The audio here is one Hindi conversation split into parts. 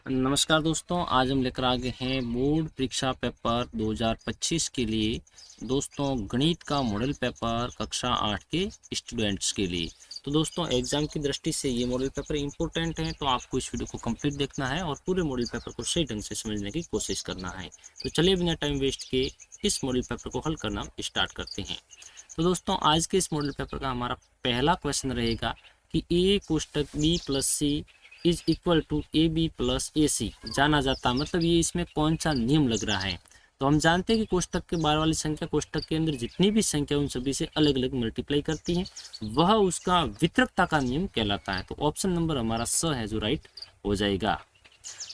नमस्कार दोस्तों, आज हम लेकर आ गए हैं बोर्ड परीक्षा पेपर 2025 के लिए। दोस्तों, गणित का मॉडल पेपर कक्षा 8 के स्टूडेंट्स के लिए। तो दोस्तों, एग्जाम की दृष्टि से ये मॉडल पेपर इंपॉर्टेंट है, तो आपको इस वीडियो को कंप्लीट देखना है और पूरे मॉडल पेपर को सही ढंग से समझने की कोशिश करना है। तो चलिए बिना टाइम वेस्ट किए इस मॉडल पेपर को हल करना स्टार्ट करते हैं। तो दोस्तों, आज के इस मॉडल पेपर का हमारा पहला क्वेश्चन रहेगा कि ए कोष्टक B plus C is equal to A B plus A C जाना जाता, मतलब ये इसमें कौन सा नियम लग रहा है। तो हम जानते हैं कि कोष्टक के बाहर वाली संख्या कोष्टक के अंदर जितनी भी संख्या उन सभी से अलग अलग मल्टीप्लाई करती है, वह उसका वितरकता का नियम कहलाता है। तो ऑप्शन नंबर हमारा स है जो राइट हो जाएगा।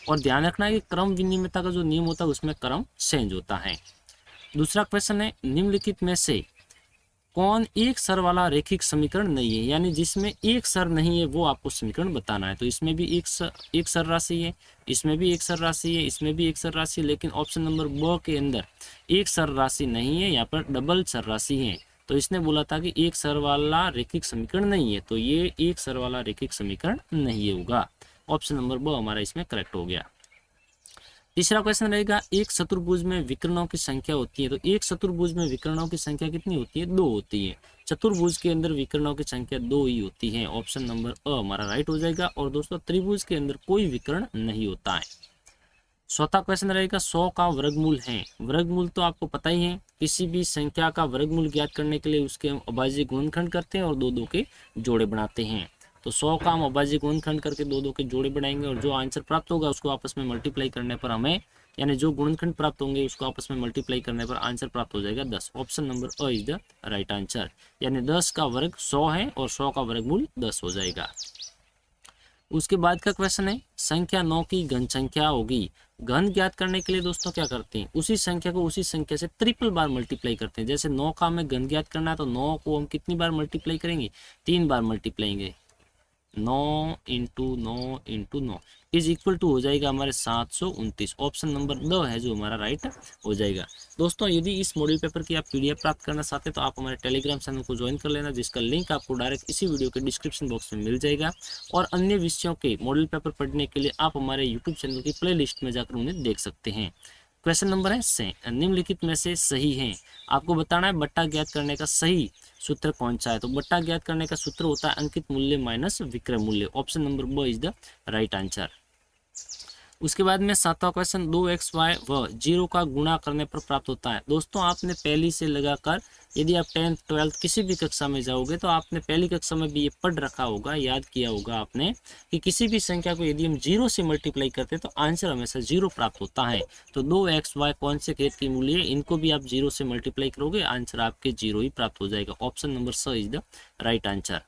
और ध्यान रखना है कि क्रम विनिमयता का जो नियम होता है उसमें क्रम चेंज होता है। दूसरा क्वेश्चन है, निम्नलिखित में से कौन एक सर वाला रैखिक समीकरण नहीं है, यानी जिसमें एक सर नहीं है वो आपको समीकरण बताना है। तो इसमें भी एक सर राशि है, इसमें भी एक सर राशि है, इसमें भी एक सर राशि है, लेकिन ऑप्शन नंबर ब के अंदर एक सर राशि नहीं है, यहाँ पर डबल सर राशि है। तो इसने बोला था कि एक सर वाला रैखिक समीकरण नहीं है, तो ये एक सर वाला रैखिक समीकरण नहीं होगा। ऑप्शन नंबर ब हमारा इसमें करेक्ट हो गया। तीसरा क्वेश्चन रहेगा, एक चतुर्भुज में विकर्णों की संख्या होती है। तो एक चतुर्भुज में विकर्णों की संख्या कितनी होती है? 2 होती है। चतुर्भुज के अंदर विकर्णों की संख्या 2 ही होती है। ऑप्शन नंबर अ हमारा राइट हो जाएगा। और दोस्तों, त्रिभुज के अंदर कोई विकर्ण नहीं होता है। चौथा क्वेश्चन रहेगा, 100 का वर्गमूल है। वर्गमूल तो आपको पता ही है, किसी भी संख्या का वर्गमूल ज्ञात करने के लिए उसके हम अभाज्य गुणनखंड करते हैं और दो दो के जोड़े बनाते हैं। तो 100 का हम अभाज्य गुणनखंड करके दो दो के जोड़े बनाएंगे और जो आंसर प्राप्त होगा उसको आपस में मल्टीप्लाई करने पर हमें, यानी जो गुणनखंड प्राप्त होंगे उसको आपस में मल्टीप्लाई करने पर आंसर प्राप्त हो जाएगा 10। Option number a is the right answer, यानी 10 का वर्ग 100 है और 100 का वर्गमूल 10 हो जाएगा। उसके बाद का क्वेश्चन है, संख्या 9 की घन संख्या होगी। घन ज्ञात करने के लिए दोस्तों क्या करते हैं, उसी संख्या को उसी संख्या से ट्रिपल बार मल्टीप्लाई करते हैं। जैसे 9 का हमें घन ज्ञात करना है तो 9 को हम कितनी बार मल्टीप्लाई करेंगे? 3 बार मल्टीप्लाई करेंगे। 9 × 9 × 9 इज इक्वल टू हो जाएगा हमारे 729। ऑप्शन नंबर द है जो हमारा राइट हो जाएगा। दोस्तों, यदि इस मॉडल पेपर की आप पीडीएफ प्राप्त करना चाहते हैं तो आप हमारे टेलीग्राम चैनल को ज्वाइन कर लेना, जिसका लिंक आपको डायरेक्ट इसी वीडियो के डिस्क्रिप्शन बॉक्स में मिल जाएगा। और अन्य विषयों के मॉडल पेपर पढ़ने के लिए आप हमारे यूट्यूब चैनल की प्ले लिस्ट में जाकर उन्हें देख सकते हैं। क्वेश्चन नंबर है, से निम्नलिखित में से सही है। आपको बताना है बट्टा ज्ञात करने का सही सूत्र कौन सा है। तो बट्टा ज्ञात करने का सूत्र होता है अंकित मूल्य माइनस विक्रय मूल्य। ऑप्शन नंबर ब इज द राइट आंसर। उसके बाद में 7वां क्वेश्चन, 2xy व 0 का गुणा करने पर प्राप्त होता है। दोस्तों, आपने पहली से लगाकर, यदि आप 10th 12th किसी भी कक्षा में जाओगे तो आपने पहली कक्षा में भी ये पढ़ रखा होगा, याद किया होगा आपने, कि किसी भी संख्या को यदि हम 0 से मल्टीप्लाई करते हैं तो आंसर हमेशा 0 प्राप्त होता है। तो 2xy कौन से खेत की मूल्य है, इनको भी आप 0 से मल्टीप्लाई करोगे, आंसर आपके 0 ही प्राप्त हो जाएगा। ऑप्शन नंबर स इज द राइट आंसर।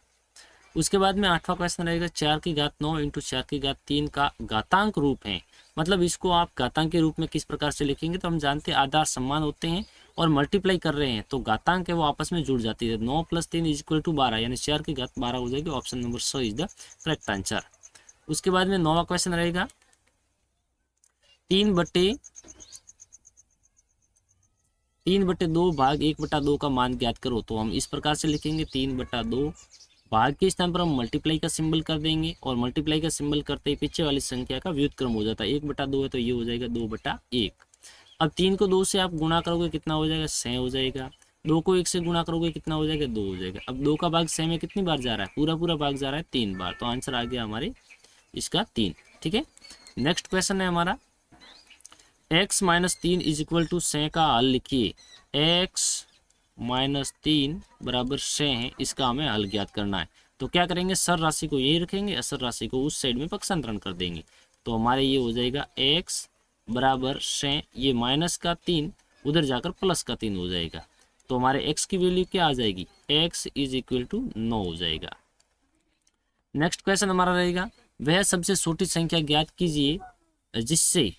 उसके बाद में 8वां क्वेश्चन रहेगा, 4 की घात 9 × 4 की घात 3 का घातांक रूप है। मतलब इसको आप घातांक के रूप में किस प्रकार से लिखेंगे, तो हम जानते हैं आधार समान होते हैं और मल्टीप्लाई कर रहे हैं तो घातांक है वो आपस में जुड़ जाती है। 9 + 3 = 12, यानी 4 की घात 12 हो जाएगी। ऑप्शन नंबर स इज द करेक्ट आंसर। उसके बाद में 9वां क्वेश्चन रहेगा, 3/2 भाग 1/2 का मान ज्ञात करो। तो हम इस प्रकार से लिखेंगे, 3/2 भाग के स्थान पर हम मल्टीप्लाई का सिंबल कर देंगे और मल्टीप्लाई का सिंबल करते ही पीछे वाली संख्या का व्युत्क्रम हो जाता है। 1/2 है तो ये हो जाएगा 2/1। अब 3 को 2 से आप गुणा करोगे कितना हो जाएगा? 6 हो जाएगा। 2 को 1 से गुणा करोगे कितना हो जाएगा? 2 हो जाएगा। अब 2 का भाग 6 में कितनी बार जा रहा है? पूरा पूरा भाग जा रहा है 3 बार। तो आंसर आ गया हमारे इसका 3। ठीक है, नेक्स्ट क्वेश्चन है हमारा, x - 3 = 6 का हल लिखिए। x - 3 = 6 है, इसका हमें हल ज्ञात करना है। तो क्या करेंगे, सर राशि को यही रखेंगे, असर राशि को उस साइड में पक्षांतरण कर देंगे। तो हमारे ये हो जाएगा x = 6, ये -3 उधर जाकर +3 हो जाएगा। तो हमारे x की वैल्यू क्या आ जाएगी? x = 9 हो जाएगा। नेक्स्ट क्वेश्चन हमारा रहेगा, वह सबसे छोटी संख्या ज्ञात कीजिए जिससे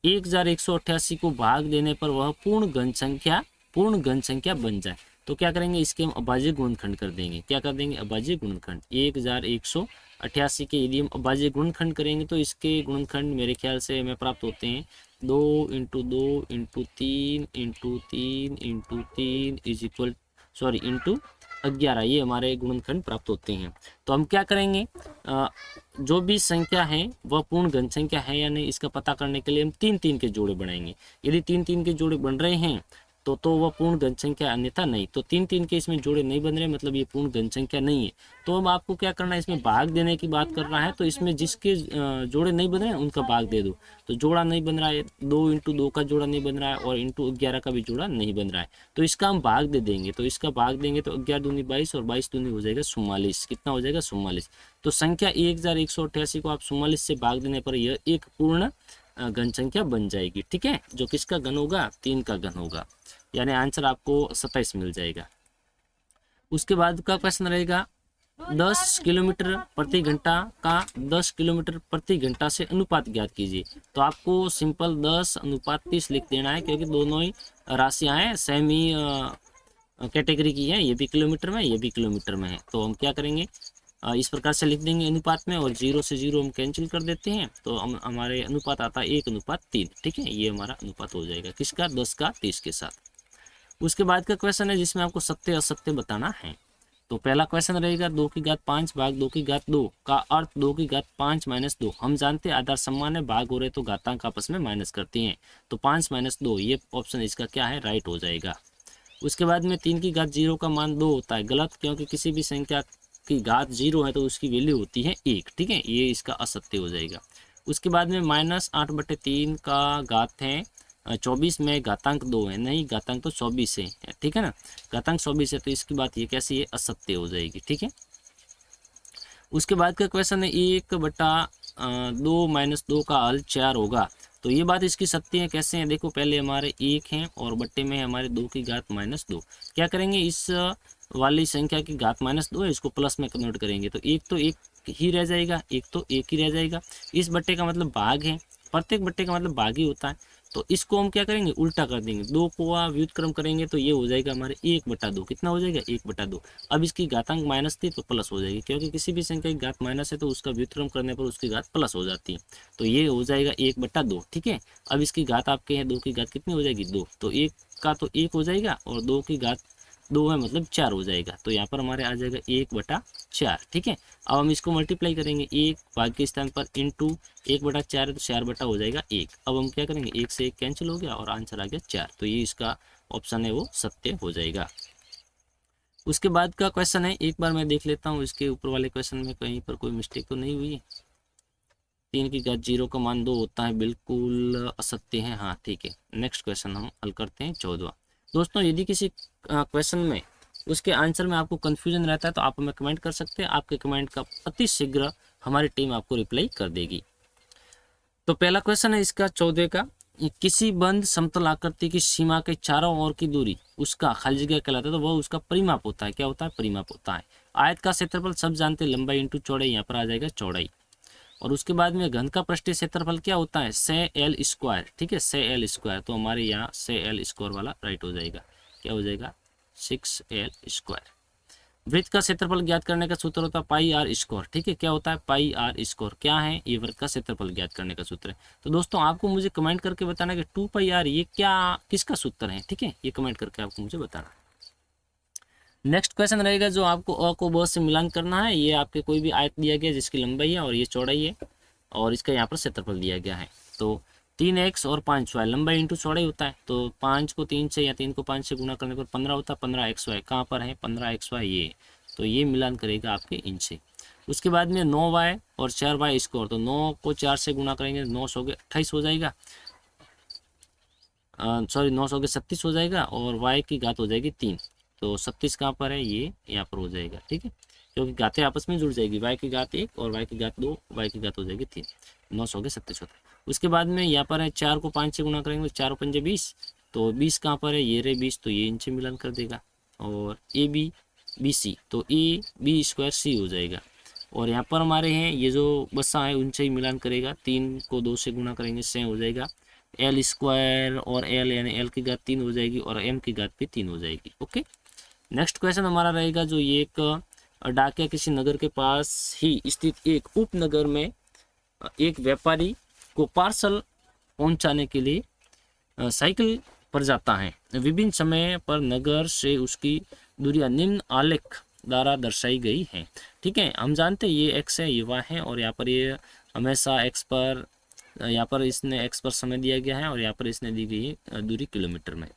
1188 को भाग देने पर वह पूर्ण घन संख्या बन जाए। तो क्या करेंगे, इसके हम अभाज्य गुणनखंड कर देंगे। क्या कर देंगे? अभाज्य गुणनखंड। 1188 के यदि हम अभाज्य गुणनखंड करेंगे तो इसके गुणनखंड मेरे ख्याल से हमें प्राप्त होते हैं 2 × 2 × 3 × 3 × 3 = 11, ये हमारे गुणनखंड प्राप्त होते हैं। तो हम क्या करेंगे, जो भी संख्या है वह पूर्ण घन संख्या है या नहीं, इसका पता करने के लिए हम 3-3 के जोड़े बनाएंगे। यदि 3-3 के जोड़े बन रहे हैं तो वह पूर्ण घन संख्या है, अन्यथा नहीं। तो 3-3 के इसमें जोड़े नहीं बन रहे, मतलब ये पूर्ण घन संख्या नहीं है। तो अब आपको क्या करना है, इसमें भाग देने की बात करना है। तो इसमें जिसके जोड़े नहीं बन रहे हैं उनका भाग दे दो। तो जोड़ा नहीं बन रहा है, 2 × 2 का जोड़ा नहीं बन रहा है और × 11 का भी जोड़ा नहीं बन रहा है, तो इसका हम भाग दे देंगे। तो इसका भाग देंगे तो 11 दूनी 22 और 22 दूनी हो जाएगा 44। कितना हो जाएगा, 44। तो संख्या 1188 को आप 44 से भाग देने पर यह एक पूर्ण घन संख्या बन जाएगी। ठीक है, जो किसका घन होगा, 3 का घन होगा, यानी आंसर आपको 27 मिल जाएगा। उसके बाद का क्वेश्चन रहेगा 10 किलोमीटर प्रति घंटा का 10 किलोमीटर प्रति घंटा से अनुपात ज्ञात कीजिए। तो आपको सिंपल 10:30 लिख देना है, क्योंकि दोनों ही राशियां हैं, सेम ही कैटेगरी की है, ये भी किलोमीटर में, ये भी किलोमीटर में है। तो हम क्या करेंगे, इस प्रकार से लिख देंगे अनुपात में, और 0 से 0 हम कैंसिल कर देते हैं, तो हमारे अनुपात आता है 1:3। ठीक है, ये हमारा अनुपात हो जाएगा किसका, 10 का 30 के साथ। उसके बाद का क्वेश्चन है जिसमें आपको सत्य असत्य बताना है। तो पहला क्वेश्चन रहेगा 2⁵5 भाग 2⁵2 का अर्थ 2⁵5 - 2। हम जानते हैं आधार समान है, भाग हो रहे तो घातांक आपस में माइनस करते हैं। तो 5 - 2, ये ऑप्शन इसका क्या है, राइट हो जाएगा। उसके बाद में 3⁵0 का मान 2 होता है, गलत, क्योंकि किसी भी संख्या की घात 0 है तो उसकी वैल्यू होती है 1। ठीक है, ये इसका असत्य हो जाएगा। उसके बाद में -8/3 का घात है 24 में घातांक 2 है, नहीं घातांक तो 24 है। ठीक है ना, घातांक 24 है, तो इसकी बात ये कैसी है, असत्य हो जाएगी। ठीक है, उसके बाद का क्वेश्चन है 1/2 - 2 का हल 4 होगा। तो ये बात इसकी सत्य है, कैसे है, देखो पहले हमारे 1 है और बट्टे में है हमारे 2⁵ क्या करेंगे, इस वाली संख्या की घात -2 है, इसको प्लस में कन्वर्ट करेंगे, तो एक तो एक ही रह जाएगा, एक तो एक ही रह जाएगा। इस बट्टे का मतलब भाग है, प्रत्येक बट्टे का मतलब भाग ही होता है, तो इसको हम क्या करेंगे, उल्टा कर देंगे, 2 को व्युत्क्रम करेंगे तो ये हो जाएगा हमारे 1/2। कितना हो जाएगा, 1/2। अब इसकी घातांक माइनस थी तो प्लस हो जाएगी, क्योंकि किसी भी संख्या की घात माइनस है तो उसका व्युत्क्रम करने पर उसकी घात प्लस हो जाती है, तो ये हो जाएगा 1/2। ठीक है, अब इसकी घात आपके हैं 2 की घात कितनी हो जाएगी, 2, तो 1 का तो 1 हो जाएगा और 2 की घात 2 है, मतलब 4 हो जाएगा। तो यहाँ पर हमारे आ जाएगा 1/4। ठीक है, अब हम इसको मल्टीप्लाई करेंगे, 1 भाग के स्थान पर इंटू 1/4 है तो 4 हो जाएगा 1। अब हम क्या करेंगे, 1 से 1 कैंसिल हो गया और आंसर आ गया 4। तो ये इसका ऑप्शन है वो सत्य हो जाएगा। उसके बाद का क्वेश्चन है, एक बार मैं देख लेता हूँ इसके ऊपर वाले क्वेश्चन में कहीं पर कोई मिस्टेक तो नहीं हुई है। 3⁵0 का मान 2 होता है, बिल्कुल असत्य है। हाँ ठीक है, नेक्स्ट क्वेश्चन हम हल करते हैं 14वां। दोस्तों यदि किसी क्वेश्चन में उसके आंसर में आपको कंफ्यूजन रहता है तो आप हमें कमेंट कर सकते हैं, आपके कमेंट का अति शीघ्र हमारी टीम आपको रिप्लाई कर देगी। तो पहला क्वेश्चन है इसका 14 का, किसी बंद समतल आकृति की सीमा के चारों ओर की दूरी उसका खाली जगह कहलाता है, तो वह उसका परिमाप होता है। क्या होता है, परिमाप होता है। आयत का क्षेत्रफल सब जानते हैं, लंबाई इंटू चौड़ाई, यहाँ पर आ जाएगा चौड़ाई। और उसके बाद में घन का पृष्ठीय क्षेत्रफल क्या होता है, 6l²। ठीक है, 6l², तो हमारे यहाँ 6l² वाला राइट हो जाएगा। क्या हो जाएगा, 6l²। वृत्त का क्षेत्रफल ज्ञात करने का सूत्र होता है πr²। ठीक है, क्या होता है, πr²। क्या है, ये वृत्त का क्षेत्रफल ज्ञात करने का सूत्र है। तो दोस्तों आपको मुझे कमेंट करके बताना कि 2πr ये क्या, किसका सूत्र है। ठीक है, ये कमेंट करके आपको मुझे बताना। नेक्स्ट क्वेश्चन रहेगा जो आपको अ को ब से मिलान करना है। ये आपके कोई भी आयत दिया गया जिसकी लंबाई है और ये चौड़ाई है और इसका यहाँ पर क्षेत्रफल दिया गया है। तो 3x और 5y, लंबाई इंटू चौड़ाई होता है, तो 5 को 3 से या 3 को 5 से गुना करने पर 15 होता है। 15xy कहाँ पर है, 15xy ये, तो ये मिलान करेगा आपके इनसे। उसके बाद में 9y और 4y², तो 9 को 4 से गुना करेंगे, 9 सौ के 28 हो जाएगा, सॉरी 9 सौ के 36 हो जाएगा, और y की घात हो जाएगी 3, तो 36 कहाँ पर है, ये यहाँ पर हो जाएगा। ठीक है, क्योंकि घातें आपस में जुड़ जाएगी, y की घात 1 और y की घात 2, y की घात हो जाएगी 3, 9 सौ के 36 होता है। उसके बाद में यहाँ पर है 4 को 5 से गुना करेंगे, 4 पंजे 20, तो 20 कहाँ पर है, ये रे 20, तो ये इनसे मिलान कर देगा। और AB/BC, तो AB² हो जाएगा। और यहाँ पर हमारे हैं ये जो बसा है उनसे ही मिलान करेगा, 3 को 2 से गुना करेंगे, 6 हो जाएगा। l² और l यानी l की घात 3 हो जाएगी और m की घात भी 3 हो जाएगी। ओके, नेक्स्ट क्वेश्चन हमारा रहेगा जो ये एक डाकिया किसी नगर के पास ही स्थित एक उपनगर में एक व्यापारी को पार्सल पहुंचाने के लिए साइकिल पर जाता है। विभिन्न समय पर नगर से उसकी दूरियां निम्न आलेख द्वारा दर्शाई गई हैं। ठीक है, हम जानते हैं ये x है, ये y है, और यहाँ पर ये हमेशा x पर, यहाँ पर इसने x पर समय दिया गया है और यहाँ पर इसने दी गई है दूरी किलोमीटर में।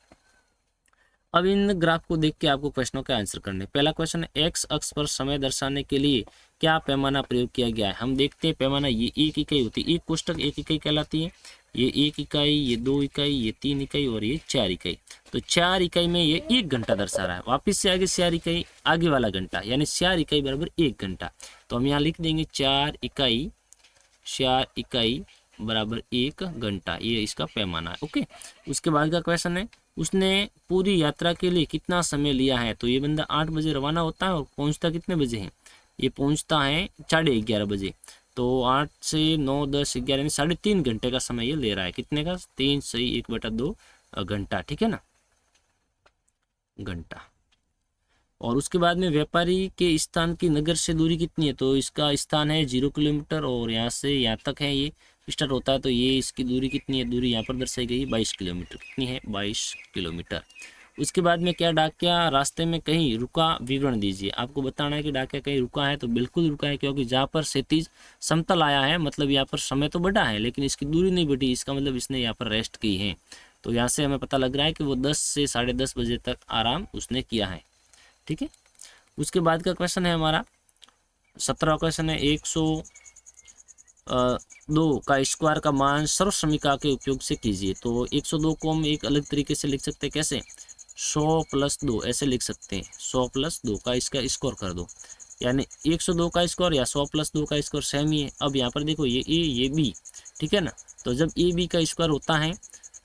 अब इन ग्राफ को देख के आपको क्वेश्चनों के आंसर करने। पहला क्वेश्चन है, एक्स अक्ष पर समय दर्शाने के लिए क्या पैमाना प्रयोग किया गया है। हम देखते हैं पैमाना, ये 1 इकाई होती है, 1 कोष्टक 1 इकाई कहलाती है। ये 1 इकाई, ये 2 इकाई, ये 3 इकाई और ये 4 इकाई। तो 4 इकाई में ये 1 घंटा दर्शा रहा है। वापिस से आगे 4 इकाई, आगे वाला घंटा, यानी 4 इकाई बराबर 1 घंटा। तो हम यहाँ लिख देंगे 4 इकाई बराबर 1 घंटा, ये इसका पैमाना है। ओके, उसके बाद का क्वेश्चन है, उसने पूरी यात्रा के लिए कितना समय लिया है। तो ये बंदा 8 बजे रवाना होता है और पहुंचता कितने बजे है, ये पहुंचता है 11:30 बजे। तो 8 से 9, 10, 11 यानी 3.5 घंटे का समय ये ले रहा है। कितने का, 3 सही 1/2 घंटा। ठीक है ना, घंटा। और उसके बाद में व्यापारी के स्थान की नगर से दूरी कितनी है। तो इसका स्थान है 0 किलोमीटर और यहाँ से यहाँ तक है, ये स्टार्ट होता है। तो ये इसकी दूरी कितनी है, दूरी यहाँ पर दर्शाई गई 22 किलोमीटर। कितनी है, 22 किलोमीटर। उसके बाद में क्या डाकिया रास्ते में कहीं रुका, विवरण दीजिए। आपको बताना है कि डाकिया कहीं रुका है। तो बिल्कुल रुका है, क्योंकि जहाँ पर क्षैतिज समतल आया है, मतलब यहाँ पर समय तो बढ़ा है लेकिन इसकी दूरी नहीं बढ़ी, इसका मतलब इसने यहाँ पर रेस्ट की है। तो यहाँ से हमें पता लग रहा है कि वो 10 से 10:30 बजे तक आराम उसने किया है। ठीक है, उसके बाद का क्वेश्चन है हमारा 17वां क्वेश्चन है, 102 का स्क्वायर का मान सर्वसमीका के उपयोग से कीजिए। तो 102 को हम एक अलग तरीके से लिख सकते हैं, कैसे, 100 + 2 ऐसे लिख सकते हैं। 100 + 2 का इसका स्क्वायर कर दो, यानी 102 का स्क्वायर या 100 + 2 का स्क्वायर सेम ही है। अब यहाँ पर देखो, ये ए ये बी, ठीक है ना। तो जब ए बी का स्क्वायर होता है,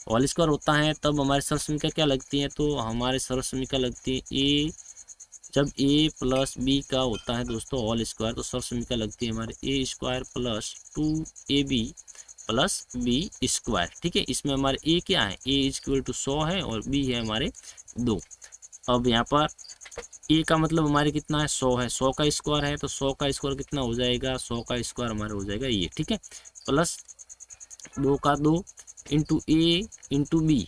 होल स्क्वायर होता है, तब हमारी सर्वसमीका क्या लगती है। तो हमारे सर्वसमीका लगती है ए, जब a + b का होता है दोस्तों होल स्क्वायर, तो सर्वसमीका लगती है हमारे a² + 2ab + b स्क्वायर। ठीक है, इसमें हमारे a क्या है, a = 100 है और b है हमारे 2। अब यहाँ पर a का मतलब हमारे कितना है, 100 है, 100 का स्क्वायर है, तो 100 का स्क्वायर कितना हो जाएगा, 100 का स्क्वायर हमारा हो जाएगा ये। ठीक है, प्लस 2 का 2 × a × b,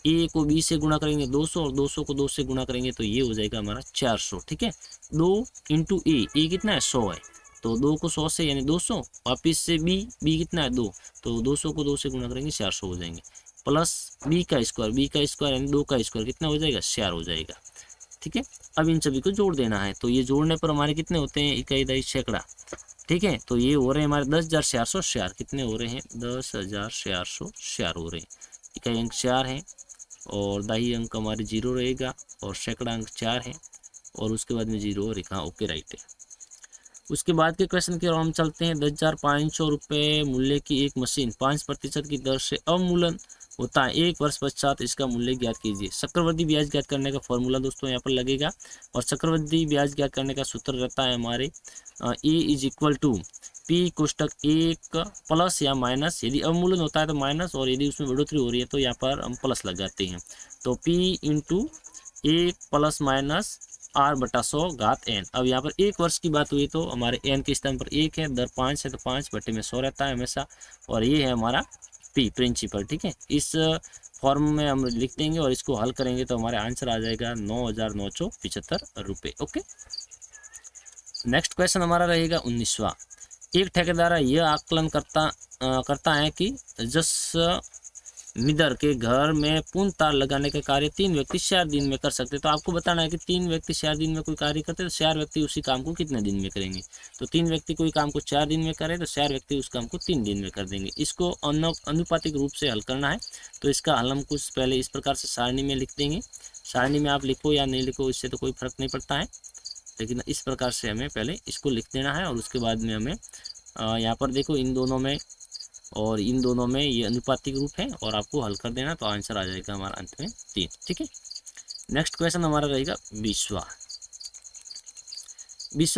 a को b से गुणा करेंगे 200 और 200 को 2 से गुणा करेंगे तो ये हो जाएगा हमारा 400। ठीक है, 2 × a कितना है, 100 है, तो 2 को 100 से यानी 200, वापिस से b कितना है 2, तो 200 को 2 से गुणा करेंगे 400 हो जाएंगे, प्लस b का स्क्वायर यानी 2 का स्क्वायर कितना हो जाएगा, 4 हो जाएगा। ठीक है, अब इन सभी को जोड़ देना है। तो ये जोड़ने पर हमारे कितने होते हैं, इकाई दई सैकड़ा। ठीक है, तो ये हो रहे हैं हमारे 10,404। कितने हो रहे हैं, 10,404 हो रहे हैं। इकाई अंक 4 है और दाही अंक हमारे 0 रहेगा और सैकड़ा अंक 4 है और उसके बाद में 0 और 1। हाँ, ओके, राइट है। उसके बाद के क्वेश्चन की ओर हम चलते हैं। 10,500 रुपये मूल्य की एक मशीन 5% की दर से अवमूल्यन होता है, 1 वर्ष पश्चात इसका मूल्य ज्ञात कीजिए। चक्रवृद्धि ब्याज ज्ञात करने का फॉर्मूला दोस्तों यहाँ पर लगेगा और चक्रवृद्धि ब्याज ज्ञात करने का सूत्र रहता है हमारे A = P कोष्टक 1 प्लस या माइनस, यदि अवमूल्यन होता है तो माइनस और यदि उसमें बढ़ोतरी हो रही है तो यहाँ पर हम प्लस लगाते हैं। तो P × 1 ± R/100 घात n। अब यहाँ पर 1 वर्ष की बात हुई तो हमारे n के स्थान पर 1 है, दर 5 है तो 5/100 रहता है हमेशा, और ये है हमारा P प्रिंसिपल। ठीक है, इस फॉर्म में हम लिख देंगे और इसको हल करेंगे तो हमारा आंसर आ जाएगा 9,975 रुपये। ओके, नेक्स्ट क्वेश्चन हमारा रहेगा 19वां। एक ठेकेदार यह आकलन करता है कि जसमींदर के घर में पूर्ण तार लगाने का कार्य 3 व्यक्ति 4 दिन में कर सकते। तो आपको बताना है कि 3 व्यक्ति 4 दिन में कोई कार्य करते तो 4 व्यक्ति उसी काम को कितने दिन में करेंगे। तो 3 व्यक्ति कोई काम को 4 दिन में करें तो 4 व्यक्ति उस काम को 3 दिन में कर देंगे। इसको अनुपातिक रूप से हल करना है। तो इसका हल हम कुछ पहले इस प्रकार से सारणी में लिख देंगे। सारणी में आप लिखो या नहीं लिखो इससे तो कोई फर्क नहीं पड़ता है, लेकिन इस प्रकार से हमें पहले इसको लिख देना है और उसके बाद में हमें यहाँ पर देखो इन दोनों में और इन दोनों में ये अनुपातिक रूप है और आपको हल कर देना तो आंसर आ जाएगा हमारा अंत में 3। ठीक है, नेक्स्ट क्वेश्चन हमारा रहेगा 20वां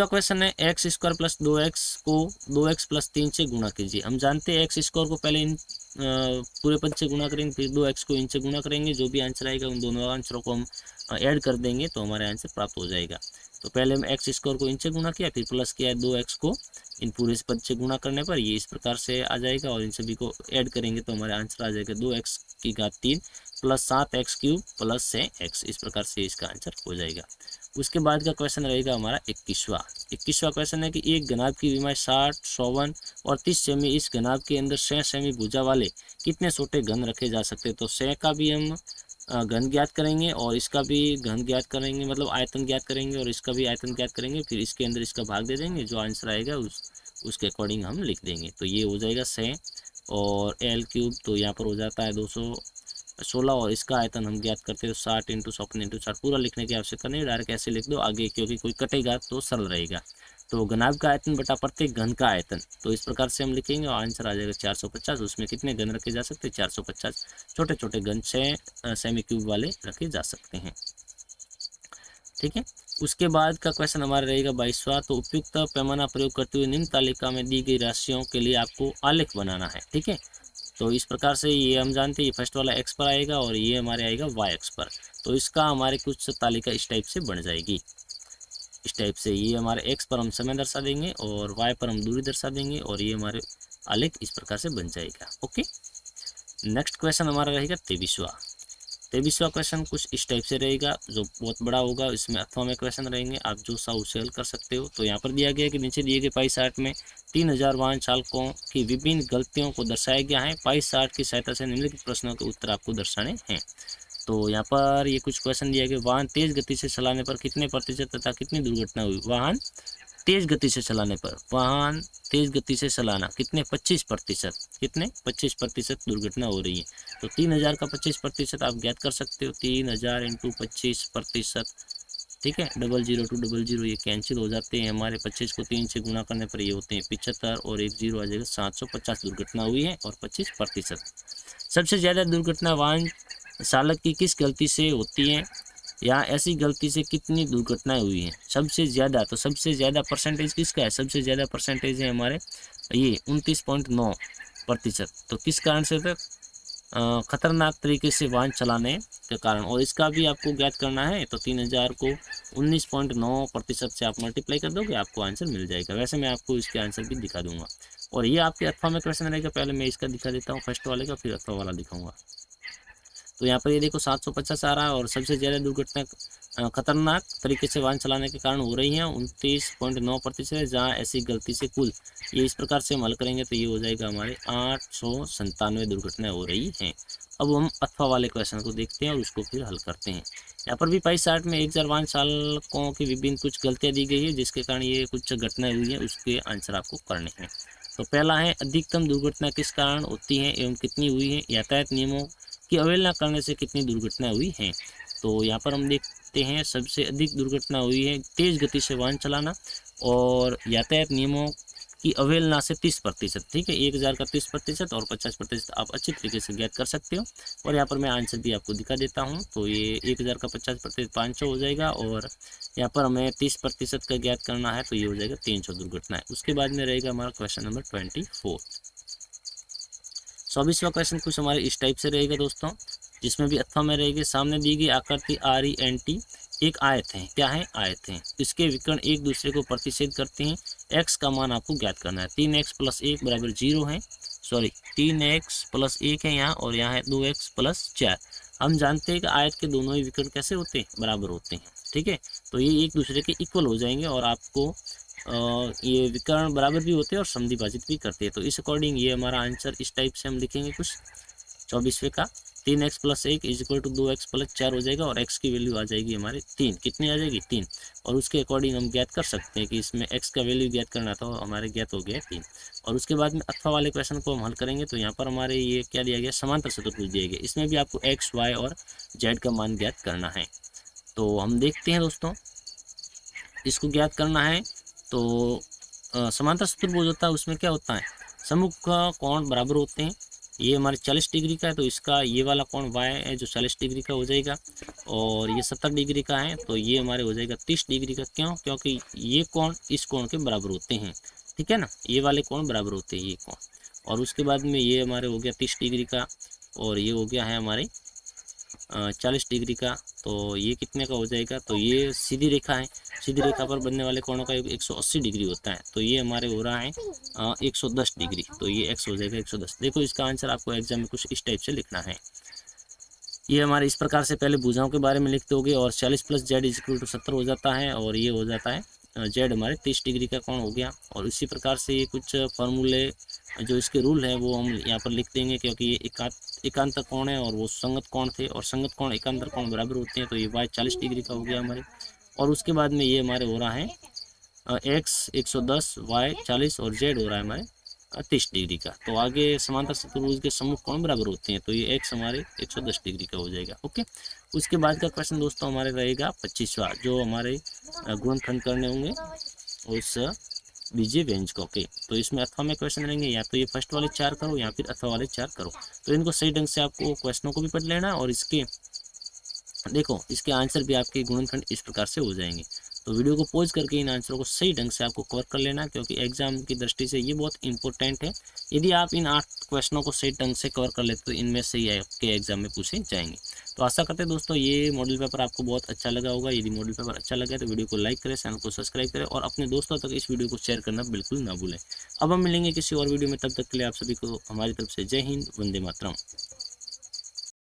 क्वेश्चन है x² + 2x को 2x + 3 से गुणा कीजिए। हम जानते हैं x² को पहले इन पूरे पद से गुणा करेंगे, फिर 2x को इनसे गुणा करेंगे, जो भी आंसर आएगा उन दोनों आंसरों को हम ऐड कर देंगे तो हमारे आंसर प्राप्त हो जाएगा। तो पहले हम एक्स स्क्वायर को इनसे गुणा किया, फिर प्लस किया 2x को इन पूरे पद से गुणा करने पर ये इस प्रकार से आ जाएगा, और इन सभी को ऐड करेंगे तो हमारे आंसर आ जाएगा 2x की घात 3 plus 7x cube plus 6x। इस प्रकार से इसका आंसर हो जाएगा। उसके बाद का क्वेश्चन रहेगा हमारा 21वां क्वेश्चन है कि एक घनाभ की विमाएं 60, 54 और 30 सेमी, इस घनाभ के अंदर 6 सेमी भुजा वाले कितने छोटे घन रखे जा सकते हैं। तो 6 का भी हम घन ज्ञात करेंगे और इसका भी घन ज्ञात करेंगे, मतलब आयतन ज्ञात करेंगे, और इसका भी आयतन ज्ञात करेंगे, फिर इसके अंदर इसका भाग दे देंगे, जो आंसर आएगा उसके अकॉर्डिंग हम लिख देंगे। तो ये हो जाएगा 6 और l क्यूब, तो यहाँ पर हो जाता है 216, और इसका आयतन हम ज्ञात करते हो 60 × 100 × 60। पूरा लिखने की आवश्यकता नहीं, डायरेक्ट ऐसे लिख दो आगे, क्योंकि कोई कटेगा तो सरल रहेगा। तो घनाभ का आयतन बटा प्रत्येक घन का आयतन, तो इस प्रकार से हम लिखेंगे और आंसर आ जाएगा 450। उसमें कितने घन रखे जा सकते हैं, 450 छोटे छोटे घन 6 सेमी क्यूब वाले रखे जा सकते हैं। ठीक है। उसके बाद का क्वेश्चन हमारा रहेगा 22वां। तो उपयुक्त पैमाना प्रयोग करते हुए निम्न तालिका में दी गई राशियों के लिए आपको आलेख बनाना है। ठीक है। तो इस प्रकार से ये हम जानते हैं, ये फर्स्ट वाला x पर आएगा और ये हमारे आएगा y अक्ष पर। तो इसका हमारे कुछ तालिका इस टाइप से बन जाएगी। इस टाइप से ये हमारे x पर हम समय दर्शा देंगे और y पर हम दूरी दर्शा देंगे, और ये हमारे आलेख इस प्रकार से बन जाएगा। ओके। नेक्स्ट क्वेश्चन हमारा रहेगा 23वां क्वेश्चन कुछ इस टाइप से रहेगा, जो बहुत बड़ा होगा। इसमें अथवा में क्वेश्चन रहेंगे, आप जो सा उसे हल कर सकते हो। तो यहाँ पर दिया गया कि नीचे दिए गए पाई चार्ट में 3000 वाहन चालकों की विभिन्न गलतियों को दर्शाया गया है। पाई चार्ट की सहायता से निम्नलिखित प्रश्नों के उत्तर आपको दर्शाने हैं। तो यहाँ पर ये कुछ क्वेश्चन दिया गया, वाहन तेज गति से चलाने पर कितने प्रतिशत तथा कितनी दुर्घटना हुई। वाहन तेज गति से चलाने पर, वाहन तेज गति से चलाना कितने 25%, कितने 25% दुर्घटना हो रही है। तो 3000 का 25% आप ज्ञात कर सकते हो, 3000 × 25%। ठीक है। 00 to 00 ये कैंसिल हो जाते हैं हमारे, 25 को 3 से गुणा करने पर ये होते हैं 75, और एक 0 आ जाएगा। 750 दुर्घटना हुई है और 25%। सबसे ज़्यादा दुर्घटना वाहन चालक की किस गलती से होती है, या ऐसी गलती से कितनी दुर्घटनाएं हुई हैं सबसे ज़्यादा। तो सबसे ज़्यादा परसेंटेज किसका है, सबसे ज़्यादा परसेंटेज है हमारे ये 29.9%। तो किस कारण से, तो खतरनाक तरीके से वाहन चलाने के कारण, और इसका भी आपको ज्ञात करना है। तो 3000 को 19.9% से आप मल्टीप्लाई कर दोगे, आपको आंसर मिल जाएगा। वैसे मैं आपको इसके आंसर भी दिखा दूंगा, और ये आपके अथवा में क्वेश्चन रहेगा। पहले मैं इसका दिखा देता हूँ फर्स्ट वाले का, फिर अथवा वाला दिखाऊंगा। तो यहाँ पर ये देखो 750 आ रहा है, और सबसे ज़्यादा दुर्घटना खतरनाक तरीके से वाहन चलाने के कारण हो रही हैं 29.9% है, जहाँ ऐसी गलती से कुल, ये इस प्रकार से हम हल करेंगे तो ये हो जाएगा हमारे 897 दुर्घटनाएं हो रही हैं। अब हम अथवा वाले क्वेश्चन को देखते हैं और उसको फिर हल करते हैं। यहाँ पर भी पाई चार्ट में 1000 वाहन चालकों की विभिन्न कुछ गलतियाँ दी गई है, जिसके कारण ये कुछ घटनाएं हुई हैं, उसके आंसर आपको करने हैं। तो पहला है, अधिकतम दुर्घटना किस कारण होती है एवं कितनी हुई है। यातायात नियमों की अवहेलना करने से कितनी दुर्घटना हुई हैं। तो यहाँ पर हम देखते हैं सबसे अधिक दुर्घटना हुई है तेज गति से वाहन चलाना, और यातायात नियमों की अवहेलना से 30%। ठीक है। 1000 का 30% और 50% आप अच्छी तरीके से ज्ञात कर सकते हो। और यहाँ पर मैं आंसर भी आपको दिखा देता हूँ। तो ये 1000 का 50% 500 हो जाएगा, और यहाँ पर हमें 30% का ज्ञात करना है, तो ये हो जाएगा 300 दुर्घटना है। उसके बाद में रहेगा हमारा क्वेश्चन नंबर 24। 24वां क्वेश्चन कुछ हमारे इस टाइप से रहेगा दोस्तों, जिसमें भी अथवा में रहेगी। सामने दी गई आकृति RENT एक आयत है। क्या है, आयत है। इसके विकर्ण एक दूसरे को प्रतिच्छेद करते हैं। x का मान आपको ज्ञात करना है। 3x + 1 = 0 है, सॉरी 3x + 1 है यहाँ, और यहाँ है 2x + 4। हम जानते हैं कि आयत के दोनों ही विकर्ण कैसे होते हैं, बराबर होते हैं। ठीक है। तो ये एक दूसरे के इक्वल हो जाएंगे, और आपको ये विकर्ण बराबर भी होते हैं और समद्विभाजित भी करते हैं। तो इस अकॉर्डिंग ये हमारा आंसर इस टाइप से हम लिखेंगे कुछ 24वें का। 3x + 1 = 2x + 4 हो जाएगा, और x की वैल्यू आ जाएगी हमारे 3। कितनी आ जाएगी, 3। और उसके अकॉर्डिंग हम ज्ञात कर सकते हैं कि इसमें x का वैल्यू ज्ञात करना था, हमारे ज्ञात हो गया 3। और उसके बाद में अथवा वाले क्वेश्चन को हम हल करेंगे। तो यहाँ पर हमारे ये क्या दिया गया, समांतर चतुर्भुज दिया गया। इसमें भी आपको x, y और z का मान ज्ञात करना है। तो हम देखते हैं दोस्तों, इसको ज्ञात करना है। तो समांतर चतुर्भुज होता है, उसमें क्या होता है, सम्मुख का कोण बराबर होते हैं। ये हमारे 40 डिग्री का है, तो इसका ये वाला कोण y है जो 40 डिग्री का हो जाएगा, और ये 70 डिग्री का है, तो ये हमारे हो जाएगा 30 डिग्री का। क्यों, क्योंकि ये कोण इस कोण के बराबर होते हैं। ठीक है ना, ये वाले कोण बराबर होते हैं, ये कोण। और उसके बाद में ये हमारे हो गया 30 डिग्री का, और ये हो गया है हमारे 40 डिग्री का। तो ये कितने का हो जाएगा, तो ये सीधी रेखा है, सीधी रेखा पर बनने वाले कोणों का योग 180 डिग्री होता है। तो ये हमारे हो रहा है 110 डिग्री, तो ये x हो जाएगा 110। देखो इसका आंसर आपको एग्जाम में कुछ इस टाइप से लिखना है। ये हमारे इस प्रकार से पहले भुजाओं के बारे में लिखते होगे और 40 + z = 70 हो जाता है, और ये हो जाता है z हमारे 30 डिग्री का कोण हो गया। और इसी प्रकार से ये कुछ फॉर्मूले जो इसके रूल है वो हम यहाँ पर लिख देंगे, क्योंकि ये एकांतर कोण है और वो संगत कोण थे, और संगत कोण एकांतर कोण बराबर होते हैं। तो ये y 40 डिग्री का हो गया हमारे। और उसके बाद में ये हमारे हो रहा है x 110, y 40 और z हो रहा है हमारे 30 डिग्री का। तो आगे समांतर चतुर्भुज के सम्मुख कोण बराबर होते हैं, तो ये x हमारे 110 डिग्री का हो जाएगा। ओके, उसके बाद का क्वेश्चन दोस्तों हमारे रहेगा 25वां, जो हमारे गुणनखंड करने होंगे उस बीजीय व्यंजकों के। तो इसमें अथवा में क्वेश्चन रहेंगे, या तो ये फर्स्ट वाले 4 करो या फिर अथवा वाले 4 करो। तो इनको सही ढंग से आपको क्वेश्चनों को भी पढ़ लेना, और इसके देखो इसके आंसर भी आपके गुणनखंड इस प्रकार से हो जाएंगे। तो वीडियो को पॉज करके इन आंसरों को सही ढंग से आपको कवर कर लेना, क्योंकि एग्जाम की दृष्टि से ये बहुत इंपॉर्टेंट है। यदि आप इन 8 क्वेश्चनों को सही ढंग से कवर कर लेते तो इनमें से ही आपके एग्जाम में पूछे जाएंगे। तो आशा करते हैं दोस्तों ये मॉडल पेपर आपको बहुत अच्छा लगा होगा। यदि मॉडल पेपर अच्छा लगा तो वीडियो को लाइक करें, चैनल को सब्सक्राइब करें और अपने दोस्तों तक इस वीडियो को शेयर करना बिल्कुल ना भूलें। अब हम मिलेंगे किसी और वीडियो में, तब तक के लिए आप सभी को हमारी तरफ से जय हिंद, वंदे मातरम।